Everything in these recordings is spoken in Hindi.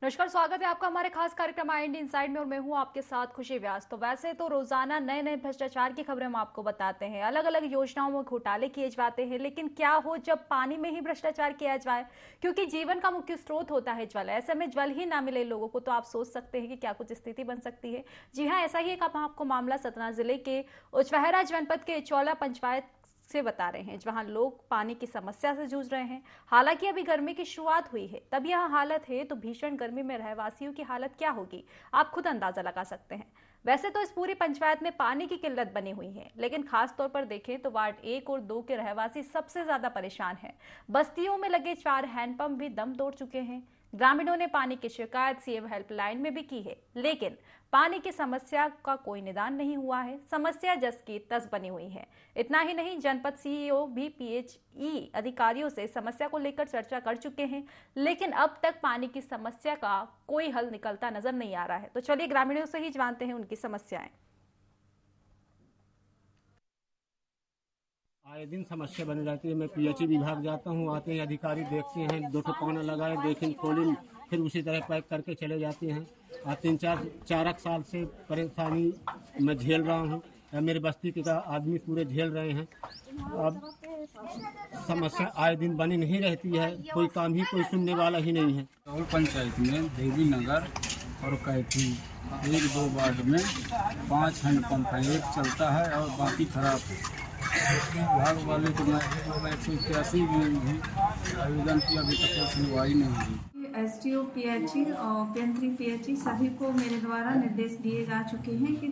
नमस्कार, स्वागत है आपका हमारे खास कार्यक्रम आई इंडिया इनसाइड में और मैं हूं आपके साथ खुशी व्यास। तो वैसे तो रोजाना नए नए भ्रष्टाचार की खबरें हम आपको बताते हैं, अलग अलग योजनाओं में घोटाले किए जाते हैं, लेकिन क्या हो जब पानी में ही भ्रष्टाचार किया जाए, क्योंकि जीवन का मुख्य स्रोत होता है जल। ऐसे में जल ही ना मिले लोगों को तो आप सोच सकते हैं कि क्या कुछ स्थिति बन सकती है। जी हाँ, ऐसा ही एक आपको मामला सतना जिले के उचवहरा जनपद के इचौला पंचायत से बता रहे हैं, जहां लोग पानी की समस्या से जूझ रहे हैं। हालांकि अभी गर्मी की शुरुआत हुई है, तब यह हालत है तो भीषण गर्मी में रहवासियों की हालत क्या होगी, आप खुद अंदाजा लगा सकते हैं। वैसे तो इस पूरी पंचायत में पानी की किल्लत बनी हुई है, लेकिन खास तौर पर देखें तो वार्ड 1 और 2 के रहवासी सबसे ज्यादा परेशान हैं। बस्तियों में लगे 4 हैंडपंप भी दम तोड़ चुके हैं। ग्रामीणों ने पानी की शिकायत सीएम हेल्पलाइन में भी की है, लेकिन पानी की समस्या का कोई निदान नहीं हुआ है। समस्या जस की तस बनी हुई है। इतना ही नहीं, जनपद सीईओ भी पीएचई अधिकारियों से समस्या को लेकर चर्चा कर चुके हैं, लेकिन अब तक पानी की समस्या का कोई हल निकलता नजर नहीं आ रहा है। तो चलिए ग्रामीणों से ही जानते हैं उनकी समस्याएं। आए दिन समस्या बनी रहती है। मैं पीएचई विभाग जाता हूँ, आते हैं अधिकारी, देखते हैं, दो ठो पाना लगाए, देखें, खोलें, फिर उसी तरह पैक करके चले जाते हैं। आज 3-4 साल से परेशानी मैं झेल रहा हूँ। मेरे बस्ती के आदमी पूरे झेल रहे हैं। अब समस्या आए दिन बनी नहीं रहती है, कोई काम ही कोई सुनने वाला ही नहीं है। और पंचायत में देवी नगर और कैथी एक दो वार्ड में 5 हैंडपम्प है, एक चलता है और बाकी खराब है। विभाग वाले को मैं 181 में भी आवेदन किया, अभी तक कोई सुनवाई नहीं हुई। एसडीओ पीएचई और पेंत्री पीएचई सभी को मेरे द्वारा निर्देश दिए जा चुके हैं कि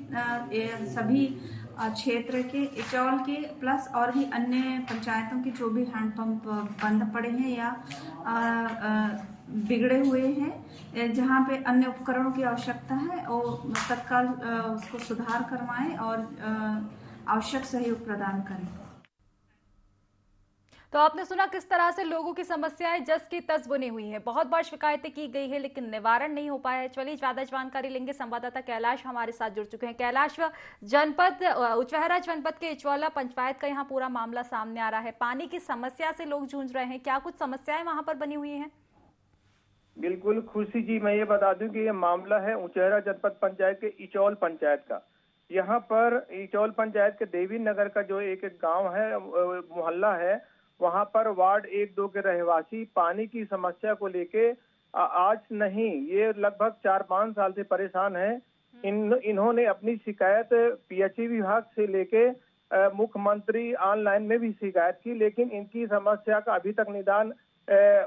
सभी क्षेत्र के इचौल के प्लस और भी अन्य पंचायतों के जो भी हैंडपंप बंद पड़े हैं या बिगड़े हुए हैं, जहाँ पे अन्य उपकरणों की आवश्यकता है और तत्काल उसको सुधार करवाएं और आवश्यक सहयोग प्रदान करें। तो आपने सुना किस तरह से लोगों की समस्याएं जस की तस बुनी हुई है। बहुत बार शिकायतें की गई है, लेकिन निवारण नहीं हो पाया है। चलिए ज्यादा जानकारी लेंगे, संवाददाता कैलाश हमारे साथ जुड़ चुके हैं। कैलाश, जनपद उचवहरा जनपद के इचौला पंचायत का यहाँ पूरा मामला सामने आ रहा है। पानी की समस्या से लोग जूझ रहे हैं, क्या कुछ समस्याएं वहां पर बनी हुई है? बिल्कुल खुशी जी, मैं ये बता दूं कि ये मामला है उचेहरा जनपद पंचायत के इचौल पंचायत का। यहाँ पर इचौल पंचायत के देवी नगर का जो एक गांव है, मोहल्ला है, वहां पर वार्ड 1-2 के रहवासी पानी की समस्या को लेके आज नहीं, ये लगभग 4-5 साल से परेशान है। इन्होंने अपनी शिकायत पीएचई विभाग से लेके मुख्यमंत्री ऑनलाइन में भी शिकायत की, लेकिन इनकी समस्या का अभी तक निदान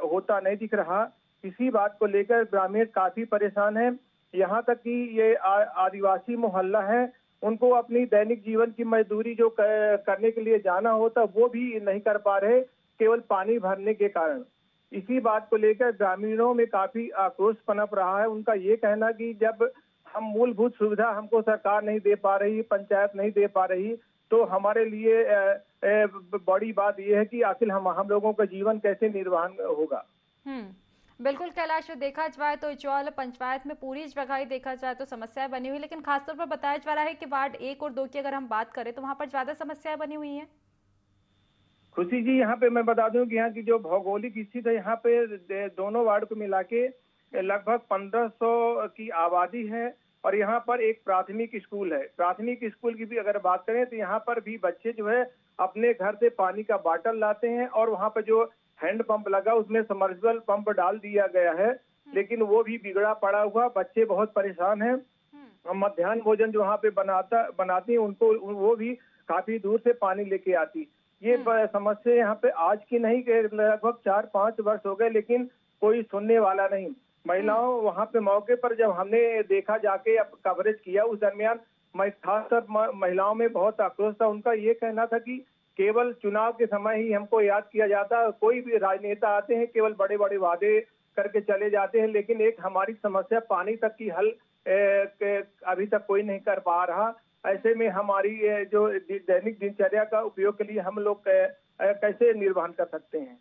होता नहीं दिख रहा। इसी बात को लेकर ग्रामीण काफी परेशान हैं। यहाँ तक कि ये आदिवासी मोहल्ला है, उनको अपनी दैनिक जीवन की मजदूरी जो करने के लिए जाना होता वो भी नहीं कर पा रहे, केवल पानी भरने के कारण। इसी बात को लेकर ग्रामीणों में काफी आक्रोश पनप रहा है। उनका ये कहना कि जब हम मूलभूत सुविधा हमको सरकार नहीं दे पा रही, पंचायत नहीं दे पा रही, तो हमारे लिए बड़ी बात यह है कि आखिर हम लोगों का जीवन कैसे निर्वाह होगा। बिल्कुल कैलाश, देखा जाए तो इचौल पंचायत में पूरी जगह ही देखा जाए तो समस्याएं बनी हुई, लेकिन खासतौर पर बताया जा रहा है कि वार्ड 1 और 2 की अगर हम बात करें तो वहां पर ज्यादा समस्याएं बनी हुई हैं। खुशी जी, यहाँ पे मैं बता दूं कि यहाँ की जो भौगोलिक स्थिति है, यहाँ पे दोनों वार्ड को मिला के लगभग 1500 की आबादी है और यहाँ पर एक प्राथमिक स्कूल है। प्राथमिक स्कूल की भी अगर बात करें तो यहाँ पर भी बच्चे जो है अपने घर से पानी का बाटल लाते हैं और वहाँ पर जो हैंड पंप लगा उसमें सबमर्सिबल पंप डाल दिया गया है, लेकिन वो भी बिगड़ा पड़ा हुआ, बच्चे बहुत परेशान हैं। मध्याह्न भोजन जो वहाँ पे बनाती हैं उनको वो भी काफी दूर से पानी लेके आती। ये समस्या यहाँ पे आज की नहीं, लगभग 4-5 वर्ष हो गए, लेकिन कोई सुनने वाला नहीं। महिलाओं वहाँ पे मौके पर जब हमने देखा, जाके कवरेज किया, उस दरमियान खासकर महिलाओं में बहुत आक्रोश था। उनका ये कहना था कि केवल चुनाव के समय ही हमको याद किया जाता है। कोई भी राजनेता आते हैं केवल बड़े बड़े वादे करके चले जाते हैं, लेकिन एक हमारी समस्या पानी तक की हल अभी तक कोई नहीं कर पा रहा। ऐसे में हमारी जो दैनिक दिनचर्या का उपयोग के लिए हम लोग कैसे निर्वहन कर सकते हैं।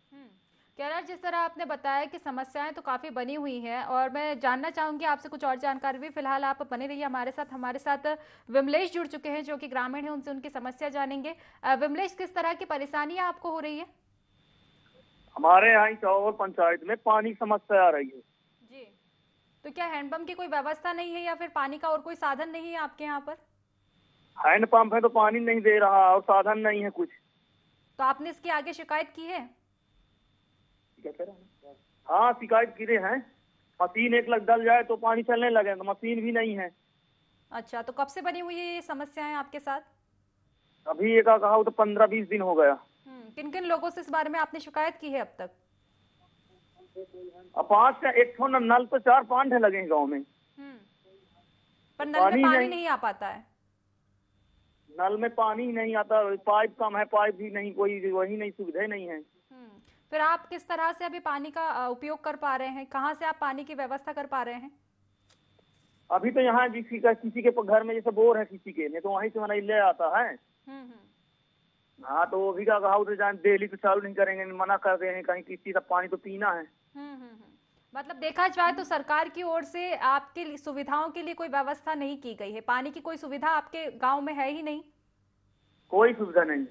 कैलाश, जिस तरह आपने बताया कि समस्याएं तो काफी बनी हुई हैं और मैं जानना चाहूंगी आपसे कुछ और जानकारी भी। फिलहाल आप बने रहिए हमारे साथ विमलेश जुड़ चुके हैं जो कि ग्रामीण है, उनसे उनकी समस्या जानेंगे। विमलेश, किस तरह की परेशानियां आपको हो रही है? हमारे यहाँ चौर पंचायत में पानी समस्या आ रही है जी। तो क्या हैंडपंप की कोई व्यवस्था नहीं है या फिर पानी का और कोई साधन नहीं है आपके यहाँ पर? हैंडपंप है तो पानी नहीं दे रहा और साधन नहीं है कुछ। तो आपने इसकी आगे शिकायत की है? हाँ शिकायत किए हैं। मशीन एक लग डल जाए तो पानी चलने लगे, तो मशीन भी नहीं है। अच्छा, तो कब से बनी हुई है ये समस्याएं आपके साथ? अभी एक कहा तो 15-20 दिन हो गया। किन किन लोगों से इस बारे में आपने शिकायत की है अब तक? अब 5 का एक ठो नल तो 4-5 लगे हैं गाँव में। पर नल में पानी नहीं नहीं आ पाता है। नल में पानी नहीं आता, पाइप कम है, पाइप भी नहीं, कोई वही नहीं, सुविधा नहीं है। फिर आप किस तरह से अभी पानी का उपयोग कर पा रहे हैं? कहाँ से आप पानी की व्यवस्था कर पा रहे हैं? अभी तो यहाँ किसी के घर में जैसे बोर है किसी के, नहीं तो वहीं से हमारा ले आता है। हाँ तो वो भी का कहा उधर जान डेली तो चालू नहीं करेंगे, मना कर रहे हैं कहीं किसी का पानी तो पीना है। मतलब देखा जाए तो सरकार की ओर से आपके सुविधाओं के लिए कोई व्यवस्था नहीं की गई है, पानी की कोई सुविधा आपके गांव में है ही नहीं? कोई सुविधा नहीं।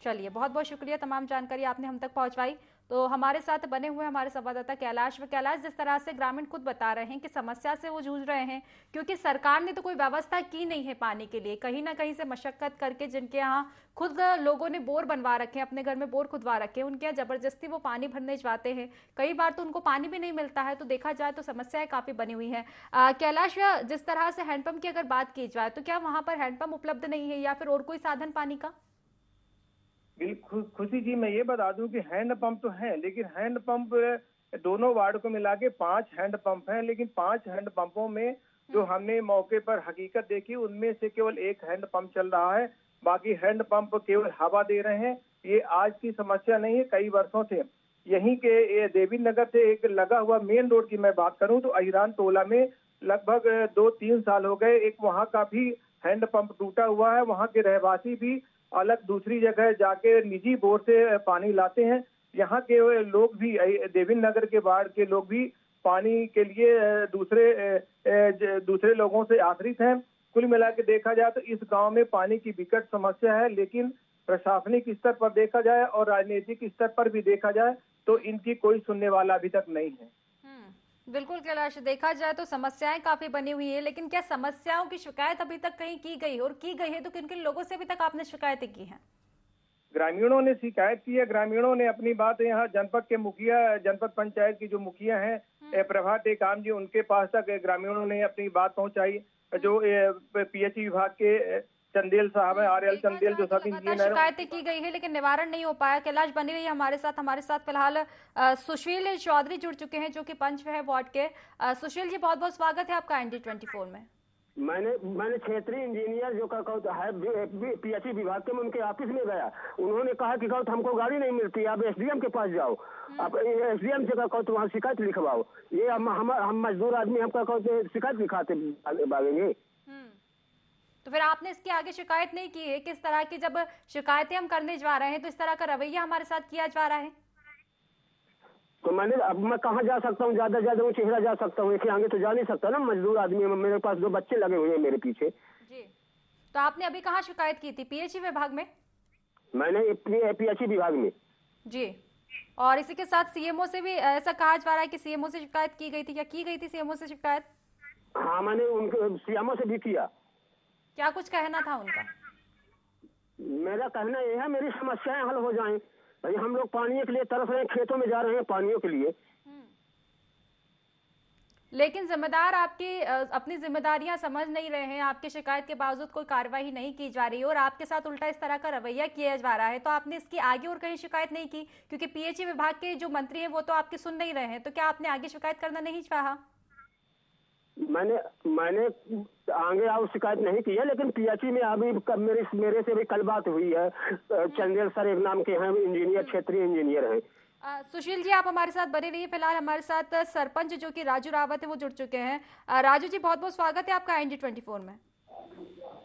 चलिए, बहुत बहुत शुक्रिया, तमाम जानकारी आपने हम तक पहुंचवाई। तो हमारे साथ बने हुए हमारे संवाददाता कैलाश, जिस तरह से ग्रामीण खुद बता रहे हैं कि समस्या से वो जूझ रहे हैं क्योंकि सरकार ने तो कोई व्यवस्था की नहीं है पानी के लिए, कहीं ना कहीं से मशक्कत करके जिनके यहाँ खुद लोगों ने बोर बनवा रखे हैं, अपने घर में बोर खुदवा रखे हैं, उनके यहाँ जबरदस्ती वो पानी भरने जाते हैं, कई बार तो उनको पानी भी नहीं मिलता है। तो देखा जाए तो समस्याएं काफी बनी हुई है। कैलाश, जिस तरह से हैंडपंप की अगर बात की जाए तो क्या वहां पर हैंडपंप उपलब्ध नहीं है या फिर और कोई साधन पानी का? बिल्कुल खुशी जी, मैं ये बता दूं कि हैंड पंप तो है, लेकिन हैंड पंप दोनों वार्ड को मिला के 5 हैंड पंप हैं, लेकिन 5 हैंड पंपों में जो हमने मौके पर हकीकत देखी उनमें से केवल 1 हैंड पंप चल रहा है, बाकी हैंड पंप केवल हवा दे रहे हैं। ये आज की समस्या नहीं है, कई वर्षों से यहीं के देवी नगर से एक लगा हुआ मेन रोड की मैं बात करूं तो अहिरान टोला में लगभग 2-3 साल हो गए एक वहां का भी हैंड पंप टूटा हुआ है। वहां के रहवासी भी अलग दूसरी जगह जाके निजी बोर से पानी लाते हैं। यहाँ के लोग भी, देवी नगर के वार्ड के लोग भी पानी के लिए दूसरे लोगों से आश्रित हैं। कुल मिला के देखा जाए तो इस गांव में पानी की विकट समस्या है, लेकिन प्रशासनिक स्तर पर देखा जाए और राजनीतिक स्तर पर भी देखा जाए तो इनकी कोई सुनने वाला अभी तक नहीं है। बिल्कुल कैलाश, देखा जाए तो समस्याएं काफी बनी हुई है, लेकिन क्या समस्याओं की शिकायत अभी तक कहीं की गई और की गई है तो किन किन लोगों से अभी तक आपने शिकायतें की हैं? ग्रामीणों ने शिकायत की है, ग्रामीणों ने अपनी बात यहाँ जनपद के मुखिया, जनपद पंचायत की जो मुखिया हैं प्रभा टेकाम जी, उनके पास तक ग्रामीणों ने अपनी बात पहुंचाई। जो पीएचई विभाग के चंदेल साहब है, आरएल चंदेल, जो सब इंजीनियर, शिकायतें की गई है लेकिन निवारण नहीं हो पाया। कैलाश बनी रही हमारे साथ फिलहाल सुशील चौधरी जुड़ चुके हैं जो कि पंच है वार्ड के। सुशील जी, बहुत बहुत स्वागत है आपका ND24 में। मैंने क्षेत्रीय इंजीनियर जो है पीएचई विभाग के, मैं उनके ऑफिस में गया। उन्होंने कहा कि कहो हमको गाड़ी नहीं मिलती, आप एसडीएम के पास जाओ, आप एसडीएम से कहो तो वहाँ शिकायत लिखवाओ। ये हम मजदूर आदमी हमका कहो शिकायत लिखाते भागेंगे। तो फिर आपने इसकी आगे शिकायत नहीं की है? किस तरह की जब शिकायतें हम करने जा रहे हैं तो इस तरह का रवैया हमारे साथ किया जा रहा है? तो अब मैं कहाँ जा सकता हूँ, ज्यादा वो चेहरा जा सकता हूँ, आगे तो जा नहीं सकता ना, मजदूर आदमी है, मेरे पास 2 बच्चे लगे हुए हैं मेरे पीछे जी। तो आपने अभी कहाँ शिकायत की थी? पीएचई विभाग में? मैंने पीएचई विभाग में जी। और इसी के साथ सीएमओ से भी ऐसा कहा जा रहा है कि सीएमओ से शिकायत की गई थी, क्या की गई थी सीएमओ से शिकायत? हाँ, मैंने उनके सीएमओ से भी किया। क्या कुछ कहना था उनका? मेरा कहना यह है मेरी समस्याएं हल हो जाएं। भाई हम लोग पानी के लिए तरस रहे हैं, खेतों में जा रहे हैं पानियों के लिए। लेकिन जिम्मेदार आपकी अपनी जिम्मेदारियां समझ नहीं रहे हैं, आपकी शिकायत के बावजूद कोई कार्रवाई नहीं की जा रही और आपके साथ उल्टा इस तरह का रवैया किया जा रहा है। तो आपने इसकी आगे और कहीं शिकायत नहीं की? क्योंकि पीएचई विभाग के जो मंत्री हैं वो तो आपकी सुन नहीं रहे हैं, तो क्या आपने आगे शिकायत करना नहीं चाहा? मैंने आगे और शिकायत नहीं की है, लेकिन पीएचई में अभी मेरे से भी कल बात हुई है। चंदेल सर एक नाम के हैं इंजीनियर, क्षेत्रीय इंजीनियर हैं। सुशील जी, आप हमारे साथ बने रहिए। फिलहाल हमारे साथ सरपंच जो कि राजू रावत है वो जुड़ चुके हैं। राजू जी, बहुत बहुत स्वागत है आपका ND24 में।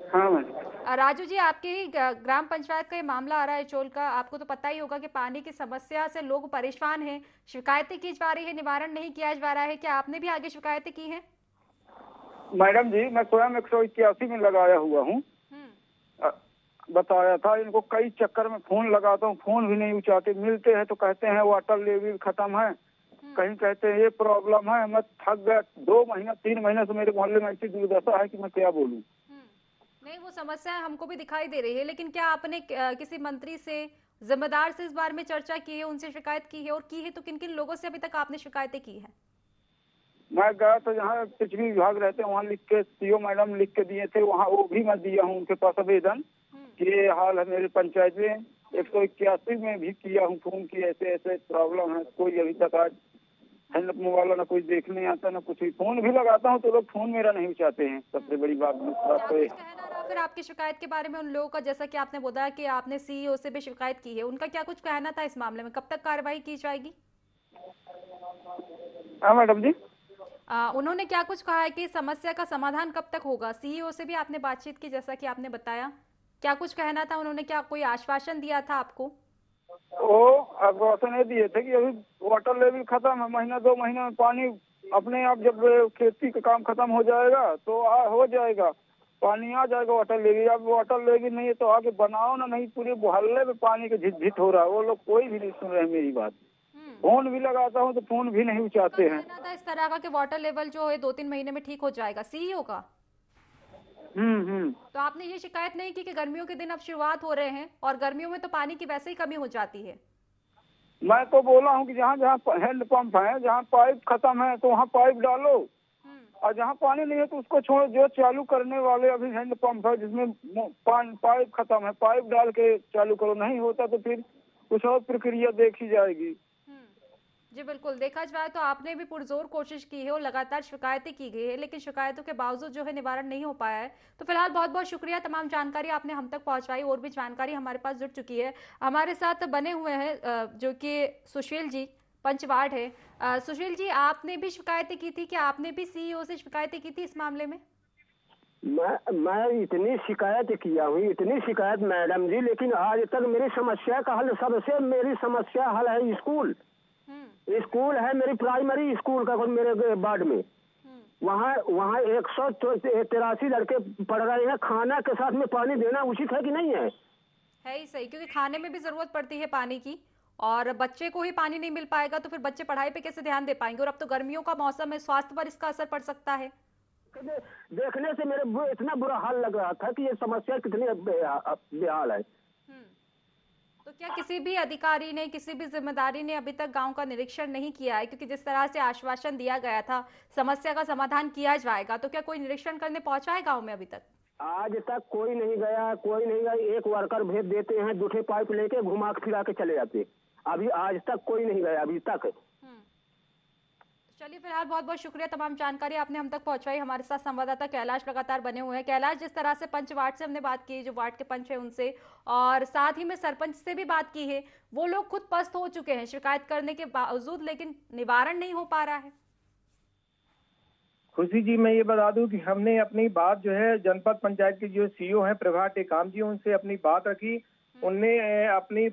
हाँ राजू जी, आपके ही ग्राम पंचायत का ये मामला आ रहा है चोल का। आपको तो पता ही होगा कि पानी की समस्या से लोग परेशान हैं, शिकायतें की जा रही है, निवारण नहीं किया जा रहा है। क्या आपने भी आगे शिकायतें की हैं? मैडम जी, मैं स्वयं 181 में लगाया हुआ हूँ। बताया था इनको, कई चक्कर में फोन लगाता हूँ, फोन भी नहीं उठाते, मिलते हैं तो कहते हैं वाटर लेवल खत्म है, कहीं कहते हैं ये प्रॉब्लम है, मैं थक गया। 2 महीना 3 महीने से मेरे मोहल्ले में ऐसी दुर्दशा है कि मैं क्या बोलूं। नहीं, वो समस्या हमको भी दिखाई दे रही है, लेकिन क्या आपने किसी मंत्री से, जिम्मेदार से इस बारे में चर्चा की है, उनसे शिकायत की है, और की है तो किन किन लोगों से अभी तक आपने शिकायतें की है? मैं गया तो जहाँ बिजली विभाग रहते हैं वहाँ लिख के सीओ मैडम लिख के दिए थे, वहाँ वो भी मैं दिया हूँ उनके पास आवेदन कि ये हाल है मेरे पंचायत में। 181 में भी किया हूँ फोन की, ऐसे ऐसे प्रॉब्लम है। कोई अभी तक आज हैंडपंप वाला ना कोई देखने आता ना कुछ। फोन भी लगाता हूँ तो लोग फोन मेरा नहीं उठाते हैं। सबसे बड़ी बात क्या कुछ कहना रहा फिर आपकी शिकायत के बारे में उन लोगों का? जैसा कि आपने बोला कि आपने सीईओ से भी शिकायत की है, उनका क्या कुछ कहना था इस मामले में? कब तक कार्रवाई की जाएगी? हाँ मैडम जी, उन्होंने क्या कुछ कहा है कि समस्या का समाधान कब तक होगा? सीईओ से भी आपने बातचीत की जैसा कि आपने बताया, क्या कुछ कहना था उन्होंने? क्या कोई आश्वासन दिया था आपको? वो आश्वासन ये दिए थे कि अभी वाटर लेवल खत्म है, महीना 2 महीने में पानी अपने आप, जब खेती का काम खत्म हो जाएगा तो हो जाएगा, पानी आ जाएगा वाटर लेवल। अब वाटर लेवल नहीं है तो आगे बनाओ ना, नहीं पूरे मोहल्ले में पानी का झिट हो रहा है। वो लोग कोई भी नहीं सुन रहे मेरी बात। फोन भी लगाता हूँ तो फोन भी नहीं उठाते हैं। कहना था इस तरह का कि वाटर लेवल जो है 2-3 महीने में ठीक हो जाएगा, सीईओ का। तो आपने ये शिकायत नहीं की कि गर्मियों के दिन अब शुरुआत हो रहे हैं और गर्मियों में तो पानी की वैसे ही कमी हो जाती है? मैं तो बोला हूँ कि जहाँ जहाँ हैंडपंप है, जहाँ पाइप खत्म है तो वहाँ पाइप डालो, और जहाँ पानी नहीं है तो उसको छोड़ो। जो चालू करने वाले अभी हैंडपंप है जिसमें पाइप खत्म है, पाइप डाल के चालू करो। नहीं होता तो फिर कुछ और प्रक्रिया देखी जाएगी। जी बिल्कुल, देखा जाए तो आपने भी पुरजोर कोशिश की है और लगातार शिकायतें की गई है, लेकिन शिकायतों के बावजूद जो है निवारण नहीं हो पाया है। तो फिलहाल बहुत बहुत शुक्रिया, तमाम जानकारी आपने हम तक पहुंचाई। और भी जानकारी हमारे पास जुड़ चुकी है। हमारे साथ बने हुए हैं जो कि सुशील जी, पंचवाड़ है। सुशील जी, आपने भी शिकायतें की थी, क्या आपने भी सीईओ से शिकायतें की थी इस मामले में? मैं इतनी शिकायत किया हूँ, इतनी शिकायत मैडम जी, लेकिन आज तक मेरी समस्या का हल, सबसे मेरी समस्या हल है स्कूल। स्कूल है मेरी प्राइमरी स्कूल का मेरे वार्ड में। वहाँ 183 लड़के पढ़ रहे हैं। खाना के साथ में पानी देना उचित है कि नहीं है? है ही सही, क्योंकि खाने में भी जरूरत पड़ती है पानी की, और बच्चे को ही पानी नहीं मिल पाएगा तो फिर बच्चे पढ़ाई पे कैसे ध्यान दे पाएंगे? और अब तो गर्मियों का मौसम है, स्वास्थ्य पर इसका असर पड़ सकता है। देखने से मेरे इतना बुरा हाल लग रहा था कि ये समस्या कितनी बेहाल है। तो क्या किसी भी अधिकारी ने, किसी भी जिम्मेदारी ने अभी तक गांव का निरीक्षण नहीं किया है? क्योंकि जिस तरह से आश्वासन दिया गया था समस्या का समाधान किया जाएगा, तो क्या कोई निरीक्षण करने पहुंचा है गांव में अभी तक? आज तक कोई नहीं गया, कोई नहीं गया। एक वर्कर भेज देते हैं, दूसरे पाइप लेके घुमा फिरा के चले जाते। अभी आज तक कोई नहीं गया अभी तक। चलिए, फिलहाल बहुत बहुत शुक्रिया, तमाम जानकारी आपने हम तक पहुंचाई। हमारे साथ संवाददाता कैलाश लगातार बने हुए हैं। कैलाश, जिस तरह से पंच वार्ड से हमने बात की, जो वार्ड के पंच है उनसे, और साथ ही में सरपंच से भी बात की है, वो लोग खुद पस्त हो चुके हैं शिकायत करने के बावजूद, लेकिन निवारण नहीं हो पा रहा है। खुशी जी, मैं ये बता दूं कि हमने अपनी बात जो है जनपद पंचायत के जो सीईओ हैं प्रभा टेकाम जी, उनसे अपनी बात रखी। उनने अपनी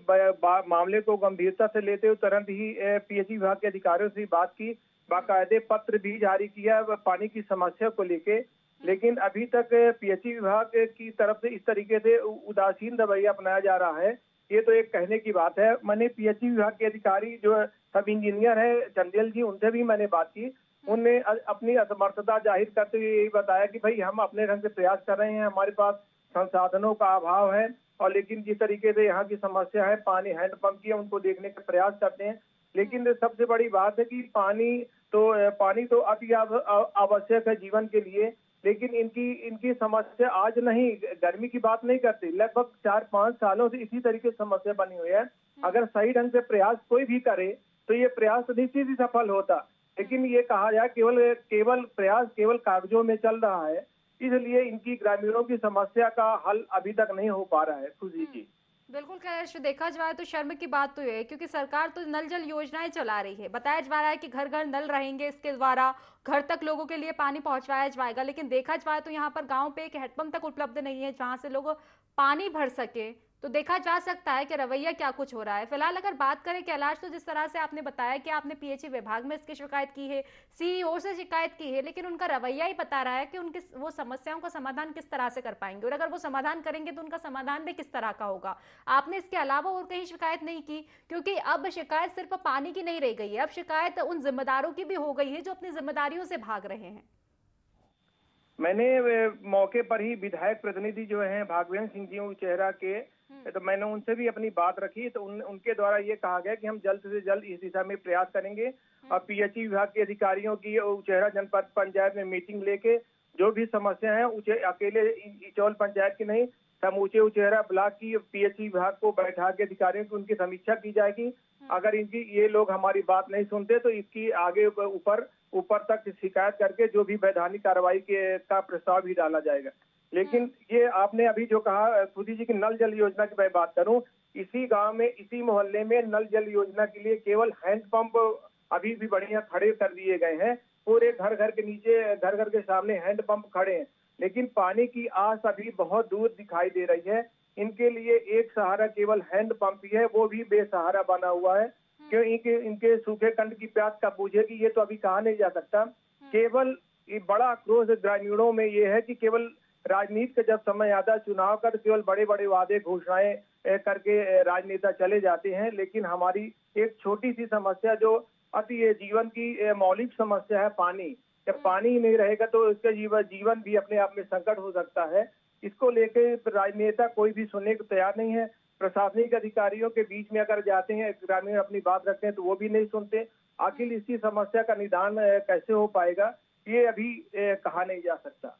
मामले को गंभीरता से लेते हुए तुरंत ही पीएचई विभाग के अधिकारियों से बात की, बाकायदे पत्र भी जारी किया पानी की समस्या को लेके। लेकिन अभी तक पीएचई विभाग की तरफ से इस तरीके से उदासीन रवैया अपनाया जा रहा है, ये तो एक कहने की बात है। मैंने पीएचई विभाग के अधिकारी जो सब इंजीनियर है चंदेल जी, उनसे भी मैंने बात की। उनने अपनी असमर्थता जाहिर करते हुए यही बताया कि भाई हम अपने ढंग से प्रयास कर रहे हैं, हमारे पास संसाधनों का अभाव है, और लेकिन जिस तरीके से यहाँ की समस्या है पानी हैंडपंप की, उनको देखने का प्रयास करते हैं। लेकिन सबसे बड़ी बात है कि पानी तो अति आवश्यक है जीवन के लिए, लेकिन इनकी समस्या आज नहीं, गर्मी की बात नहीं करते, लगभग 4-5 सालों से इसी तरीके से समस्या बनी हुई है। अगर सही ढंग से प्रयास कोई भी करे तो ये प्रयास निश्चित ही सफल होता, लेकिन ये कहा जाए केवल प्रयास केवल कागजों में चल रहा है, इसलिए इनकी ग्रामीणों की समस्या का हल अभी तक नहीं हो पा रहा है। खुशी जी, बिल्कुल कैलाश, देखा जाए तो शर्म की बात तो ये है, क्योंकि सरकार तो नल जल योजनाएं चला रही है, बताया जा रहा है कि घर घर नल रहेंगे, इसके द्वारा घर तक लोगों के लिए पानी पहुंचाया जाएगा। लेकिन देखा जाए तो यहाँ पर गांव पे एक हैंडपंप तक उपलब्ध नहीं है जहां से लोग पानी भर सके, तो देखा जा सकता है कि रवैया क्या कुछ हो रहा है। फिलहाल अगर बात करें कैलाश, तो जिस तरह से आपने बताया कि आपने पीएचई विभाग में इसकी शिकायत की है, सीईओ से शिकायत की है, लेकिन उनका रवैया ही बता रहा है कि उनकी वो समस्याओं का समाधान किस तरह से कर पाएंगे, और अगर वो समाधान करेंगे तो उनका समाधान भी किस तरह का होगा। आपने इसके अलावा और कहीं शिकायत नहीं की, क्योंकि अब शिकायत सिर्फ पानी की नहीं रह गई है, अब शिकायत उन जिम्मेदारों की भी हो गई है जो अपनी जिम्मेदारियों से भाग रहे हैं। मैंने मौके पर ही विधायक प्रतिनिधि जो हैं भागवेंद्र सिंह जी उचेहरा के, तो मैंने उनसे भी अपनी बात रखी। तो उनके द्वारा ये कहा गया कि हम जल्द से जल्द इस दिशा में प्रयास करेंगे और पीएचई विभाग के अधिकारियों की उचेहरा जनपद पंचायत में मीटिंग लेके जो भी समस्या है अकेले इचौल पंचायत की नहीं, समूचे उचेहरा ब्लॉक की पीएचई विभाग को बैठा के अधिकारियों की उनकी समीक्षा की जाएगी। अगर इनकी ये लोग हमारी बात नहीं सुनते तो इसकी आगे ऊपर तक शिकायत करके जो भी वैधानिक कार्रवाई का प्रस्ताव भी डाला जाएगा। लेकिन ये आपने अभी जो कहा सुधी जी की नल जल योजना की मैं बात करूं, इसी गांव में इसी मोहल्ले में नल जल योजना के लिए केवल हैंडपंप अभी भी बढ़िया खड़े कर दिए गए हैं। पूरे घर घर के नीचे, घर घर के सामने हैंडपंप खड़े हैं, लेकिन पानी की आस अभी बहुत दूर दिखाई दे रही है। इनके लिए एक सहारा केवल हैंडपंप ही है, वो भी बेसहारा बना हुआ है। क्यों इनके सूखे कंठ की प्यास कब बुझेगी ये तो अभी कहा नहीं जा सकता। केवल बड़ा आक्रोश ग्रामीणों में ये है कि केवल राजनीति का जब समय आता है चुनाव का, तो केवल बड़े बड़े वादे घोषणाएं करके राजनेता चले जाते हैं, लेकिन हमारी एक छोटी सी समस्या जो अति जीवन की मौलिक समस्या है पानी, जब पानी नहीं रहेगा तो इसका जीवन भी अपने आप में संकट हो सकता है। इसको लेके राजनेता कोई भी सुनने को तैयार नहीं है। प्रशासनिक अधिकारियों के बीच में अगर जाते हैं, ग्रामीण अपनी बात रखते हैं तो वो भी नहीं सुनते। आखिर इसकी समस्या का निदान कैसे हो पाएगा ये अभी कहा नहीं जा सकता।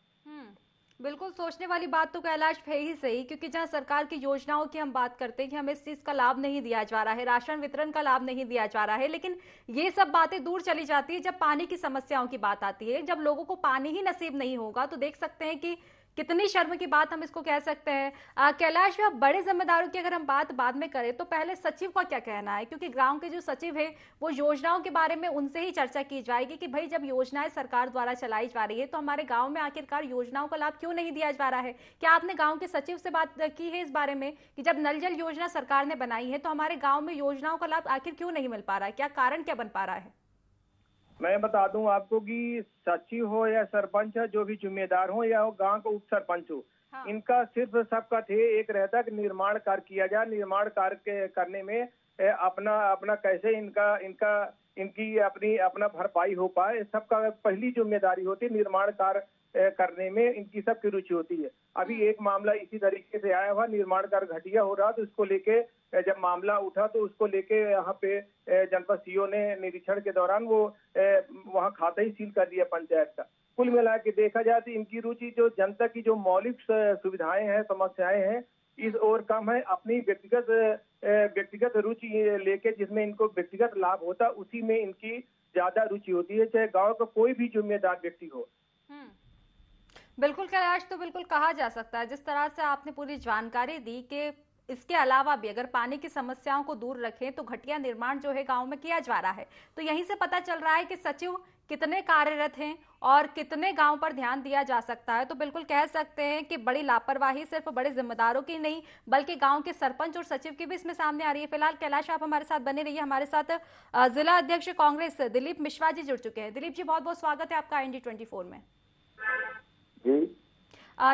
बिल्कुल सोचने वाली बात तो कैलाश है ही सही, क्योंकि जहां सरकार की योजनाओं की हम बात करते हैं कि हमें इस चीज का लाभ नहीं दिया जा रहा है, राशन वितरण का लाभ नहीं दिया जा रहा है, लेकिन ये सब बातें दूर चली जाती है जब पानी की समस्याओं की बात आती है। जब लोगों को पानी ही नसीब नहीं होगा तो देख सकते हैं कि कितनी शर्म की बात हम इसको कह सकते हैं। कैलाश, बड़े जिम्मेदारों की अगर हम बात बाद में करें तो पहले सचिव का क्या कहना है, क्योंकि गांव के जो सचिव है वो योजनाओं के बारे में उनसे ही चर्चा की जाएगी कि भाई जब योजनाएं सरकार द्वारा चलाई जा रही है तो हमारे गांव में आखिरकार योजनाओं का लाभ क्यों नहीं दिया जा रहा है। क्या आपने गाँव के सचिव से बात की है इस बारे में कि जब नल जल योजना सरकार ने बनाई है तो हमारे गाँव में योजनाओं का लाभ आखिर क्यों नहीं मिल पा रहा है, क्या कारण क्या बन पा रहा है? मैं बता दूं आपको कि सचिव हो या सरपंच हो, जो भी जिम्मेदार हो या गांव का उप सरपंच हो, हाँ। इनका सिर्फ सबका ध्येय एक रहता है कि निर्माण कार्य किया जाए। निर्माण कार्य करने में अपना कैसे इनकी अपना भरपाई हो पाए, सबका पहली जिम्मेदारी होती है। निर्माण कार्य करने में इनकी सबकी रुचि होती है। अभी एक मामला इसी तरीके से आया हुआ, निर्माण कार्य घटिया हो रहा, तो इसको लेके जब मामला उठा तो उसको लेके यहाँ पे जनपद सीओ ने निरीक्षण के दौरान वो वहाँ खाता ही सील कर दिया पंचायत का। कुल मिला के देखा जाए तो इनकी रुचि जो जनता की जो मौलिक सुविधाएं हैं, समस्याएं हैं, इस ओर कम है। अपनी व्यक्तिगत रुचि लेके जिसमें इनको व्यक्तिगत लाभ होता उसी में इनकी ज्यादा रुचि होती है, चाहे गाँव का कोई भी जिम्मेदार व्यक्ति हो। बिल्कुल कैलाश, तो बिल्कुल कहा जा सकता है जिस तरह से आपने पूरी जानकारी दी कि इसके अलावा भी अगर पानी की समस्याओं को दूर रखें तो घटिया निर्माण जो है गांव में किया जा रहा है। तो यहीं से पता चल रहा है कि सचिव कितने कार्यरत हैं और कितने गांव पर ध्यान दिया जा सकता है। तो बिल्कुल कह सकते हैं कि बड़ी लापरवाही सिर्फ बड़े जिम्मेदारों की नहीं बल्कि गांव के सरपंच और सचिव की भी इसमें सामने आ रही है। फिलहाल कैलाश आप हमारे साथ बने रहिए। हमारे साथ जिला अध्यक्ष कांग्रेस दिलीप मिश्रा जी जुड़ चुके हैं। दिलीप जी, बहुत बहुत स्वागत है आपका IND24 में।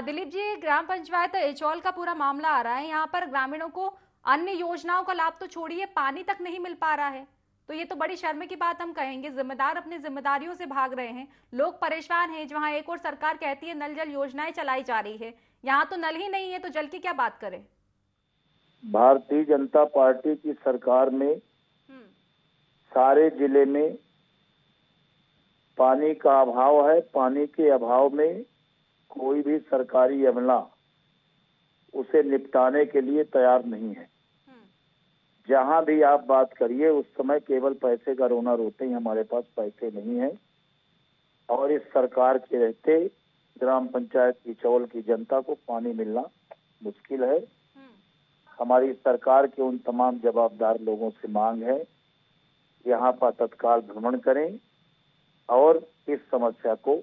दिलीप जी, ग्राम पंचायत एचौल का पूरा मामला आ रहा है। यहाँ पर ग्रामीणों को अन्य योजनाओं का लाभ तो छोड़िए, पानी तक नहीं मिल पा रहा है। तो ये तो बड़ी शर्म की बात हम कहेंगे। जिम्मेदार अपनी जिम्मेदारियों से भाग रहे हैं, लोग परेशान हैं। जहाँ एक और सरकार कहती है नल जल योजनाएं चलाई जा रही है, यहाँ तो नल ही नहीं है, तो जल की क्या बात करें। भारतीय जनता पार्टी की सरकार में सारे जिले में पानी का अभाव है। पानी के अभाव में कोई भी सरकारी अमला उसे निपटाने के लिए तैयार नहीं है। जहां भी आप बात करिए उस समय केवल पैसे का रोना रोते हैं, हमारे पास पैसे नहीं है। और इस सरकार के रहते ग्राम पंचायत इचौल की जनता को पानी मिलना मुश्किल है। हमारी सरकार के उन तमाम जवाबदार लोगों से मांग है यहाँ पर तत्काल भ्रमण करें और इस समस्या को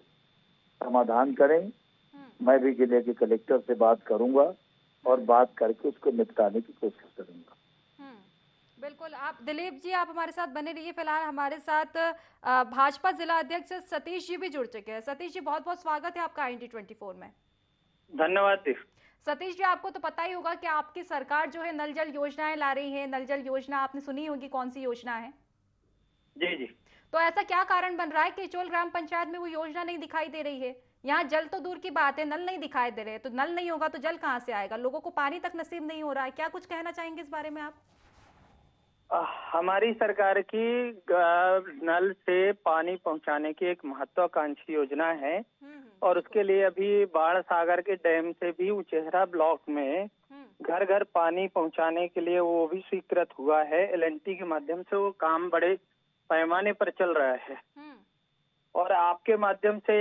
समाधान करें। मैं भी जिले के कलेक्टर से बात करूंगा और बात करके उसको निपटाने की कोशिश करूंगा। बिल्कुल। आप दिलीप जी आप हमारे साथ बने रहिए। फिलहाल हमारे साथ भाजपा जिला अध्यक्ष सतीश जी भी जुड़ चुके हैं। सतीश जी बहुत बहुत स्वागत है आपका IND24 में। धन्यवाद। सतीश जी आपको तो पता ही होगा कि आपकी सरकार जो है नल जल योजनाएं ला रही है। नल जल योजना आपने सुनी होगी, कौन सी योजना है? जी जी। तो ऐसा क्या कारण बन रहा है कि इचोल ग्राम पंचायत में वो योजना नहीं दिखाई दे रही है? यहाँ जल तो दूर की बात है, नल नहीं दिखाई दे रहे, तो नल नहीं होगा तो जल कहाँ से आएगा? लोगों को पानी तक नसीब नहीं हो रहा है। क्या कुछ कहना चाहेंगे इस बारे में आप? हमारी सरकार की नल से पानी पहुंचाने की एक महत्वाकांक्षी योजना है और उसके लिए अभी बाढ़ सागर के डैम से भी उचेहरा ब्लॉक में घर घर पानी पहुंचाने के लिए वो भी स्वीकृत हुआ है। LNT के माध्यम से वो काम बड़े पैमाने पर चल रहा है और आपके माध्यम से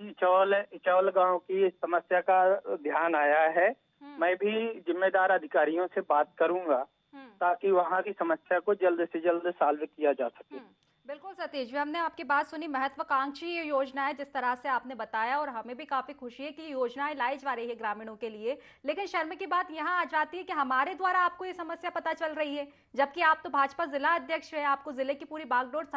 इचौल गांव की समस्या का ध्यान आया है। मैं भी जिम्मेदार अधिकारियों से बात करूंगा ताकि वहाँ की समस्या को जल्द से जल्द सॉल्व किया जा सके। बिल्कुल सतीश जी, हमने आपकी बात सुनी। महत्वाकांक्षी ये योजना है जिस तरह से आपने बताया और हमें भी काफी खुशी है कि योजनाएं लाई जा रही है ग्रामीणों के लिए। लेकिन शर्म की बात यहाँ आ जाती है कि हमारे द्वारा आपको ये समस्या पता चल रही है, जबकि आप तो भाजपा जिला अध्यक्ष है, आपको जिले की पूरी बागडोर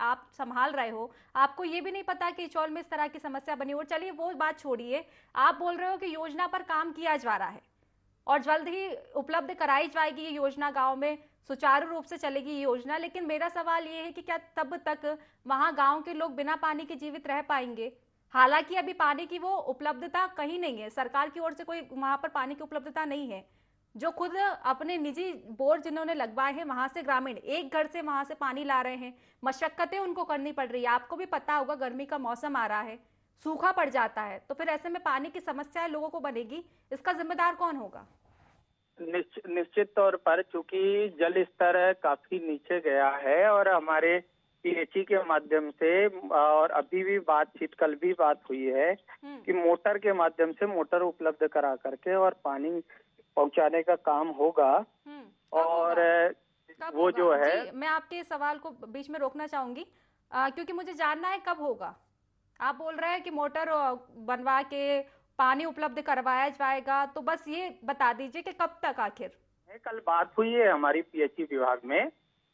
आप संभाल रहे हो, आपको ये भी नहीं पता कि इचौल में इस तरह की समस्या बनी। और चलिए वो बात छोड़िए, आप बोल रहे हो कि योजना पर काम किया जा रहा है और जल्द ही उपलब्ध कराई जाएगी ये योजना, गांव में सुचारू रूप से चलेगी ये योजना। लेकिन मेरा सवाल ये है कि क्या तब तक वहां गांव के लोग बिना पानी के जीवित रह पाएंगे? हालांकि अभी पानी की वो उपलब्धता कहीं नहीं है, सरकार की ओर से कोई वहां पर पानी की उपलब्धता नहीं है। जो खुद अपने निजी बोर जिन्होंने लगवाए हैं वहां से ग्रामीण एक घर से वहां से पानी ला रहे हैं, मशक्कतें उनको करनी पड़ रही है। आपको भी पता होगा गर्मी का मौसम आ रहा है, सूखा पड़ जाता है, तो फिर ऐसे में पानी की समस्या लोगों को बनेगी, इसका जिम्मेदार कौन होगा? निश्चित तौर पर चूंकि जल स्तर काफी नीचे गया है और हमारे PHE के माध्यम से और अभी भी बातचीत कल भी बात हुई है कि मोटर के माध्यम से मोटर उपलब्ध करा करके और पानी पहुंचाने का काम होगा। और वो जो है मैं आपके सवाल को बीच में रोकना चाहूंगी क्योंकि मुझे जानना है कब होगा। आप बोल रहे हैं कि मोटर बनवा के पानी उपलब्ध करवाया जाएगा, तो बस ये बता दीजिए कि कब तक आखिर? कल बात हुई है हमारी PHE विभाग में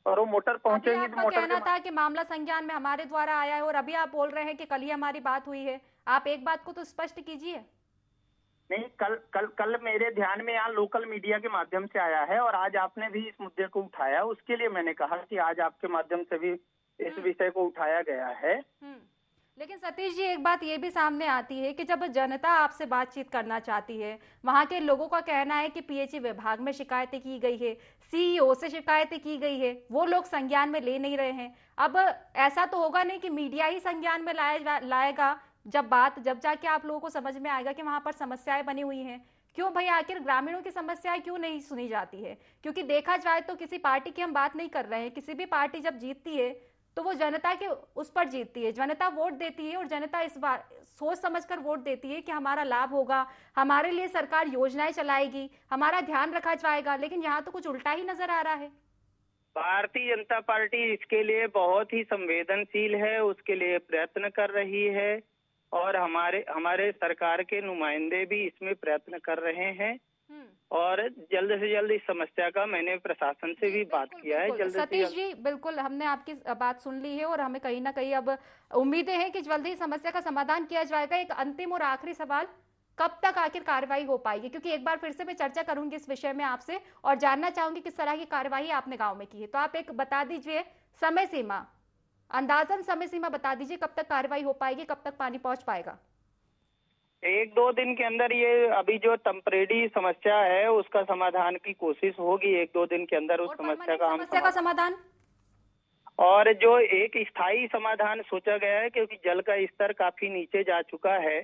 और वो मोटर पहुंचेंगी। आपका कहना था कि मामला संज्ञान में हमारे द्वारा आया है और अभी आप बोल रहे हैं कि कल ही हमारी बात हुई है। आप एक बात को तो स्पष्ट कीजिए। नहीं, कल मेरे ध्यान में यहाँ लोकल मीडिया के माध्यम से आया है और आज आपने भी इस मुद्दे को उठाया, उसके लिए मैंने कहा कि आज आपके माध्यम से भी इस विषय को उठाया गया है। लेकिन सतीश जी एक बात ये भी सामने आती है कि जब जनता आपसे बातचीत करना चाहती है, वहां के लोगों का कहना है कि PHE विभाग में शिकायतें की गई है, CEO से शिकायतें की गई है, वो लोग संज्ञान में ले नहीं रहे हैं। अब ऐसा तो होगा नहीं कि मीडिया ही संज्ञान में लाएगा, जब जाके आप लोगों को समझ में आएगा कि वहां पर समस्याएं बनी हुई हैं। क्यों भाई, आखिर ग्रामीणों की समस्याएं क्यों नहीं सुनी जाती है? क्योंकि देखा जाए तो किसी पार्टी की हम बात नहीं कर रहे हैं, किसी भी पार्टी जब जीतती है तो वो जनता के उस पर जीतती है, जनता वोट देती है और जनता इस बार सोच समझकर वोट देती है कि हमारा लाभ होगा, हमारे लिए सरकार योजनाएं चलाएगी, हमारा ध्यान रखा जाएगा। लेकिन यहाँ तो कुछ उल्टा ही नजर आ रहा है। भारतीय जनता पार्टी इसके लिए बहुत ही संवेदनशील है, उसके लिए प्रयत्न कर रही है और हमारे सरकार के नुमाइंदे भी इसमें प्रयत्न कर रहे हैं और जल्द से जल्द इस समस्या का मैंने प्रशासन से भी बात किया है। जल्द सतीश जी बिल्कुल हमने आपकी बात सुन ली है और हमें कहीं ना कहीं अब उम्मीदें हैं कि जल्द ही समस्या का समाधान किया जाएगा। एक अंतिम और आखिरी सवाल, कब तक आखिर कार्रवाई हो पाएगी? क्योंकि एक बार फिर से मैं चर्चा करूंगी इस विषय में आपसे और जानना चाहूंगी किस तरह की कार्रवाई आपने गाँव में की है। तो आप एक बता दीजिए समय सीमा, अंदाजन समय सीमा बता दीजिए, कब तक कार्रवाई हो पाएगी, कब तक पानी पहुंच पाएगा? 1-2 दिन के अंदर ये अभी जो टेम्परेरी समस्या है उसका समाधान की कोशिश होगी। 1-2 दिन के अंदर उस समस्या का समाधान और जो एक स्थायी समाधान सोचा गया है, क्योंकि जल का स्तर काफी नीचे जा चुका है।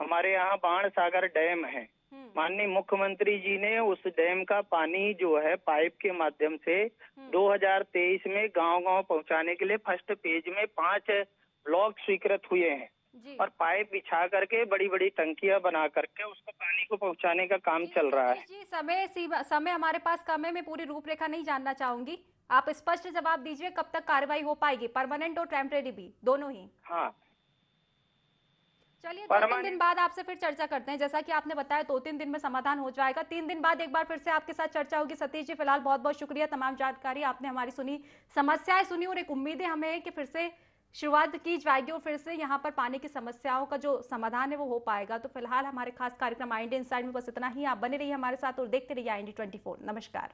हमारे यहाँ बाण सागर डैम है, माननीय मुख्यमंत्री जी ने उस डैम का पानी जो है पाइप के माध्यम से 2023 में गांव-गांव पहुंचाने के लिए फर्स्ट फेज में 5 ब्लॉक स्वीकृत हुए हैं और पाइप बिछा करके बड़ी बड़ी टंकियां बना करके उसको पानी को पहुंचाने का काम चल रहा है। जी समय हमारे पास कम है, मैं पूरी रूपरेखा नहीं जानना चाहूंगी, आप स्पष्ट जवाब दीजिए कब तक कार्रवाई हो पाएगी, परमानेंट और टेम्परेरी भी दोनों ही? हाँ चलिए 2-3 दिन बाद आपसे फिर चर्चा करते हैं। जैसा कि आपने बताया 2-3 दिन में समाधान हो जाएगा, 3 दिन बाद एक बार फिर से आपके साथ चर्चा होगी। सतीश जी फिलहाल बहुत बहुत शुक्रिया, तमाम जानकारी आपने हमारी सुनी, समस्याएं सुनी, और एक उम्मीदें हमें है कि फिर से शुरुआत की जाएगी और फिर से यहाँ पर पानी की समस्याओं का जो समाधान है वो हो पाएगा। तो फिलहाल हमारे खास कार्यक्रम IND इनसाइड में बस इतना ही। आप बने रहिए हमारे साथ और देखते रहिए IND 24। नमस्कार।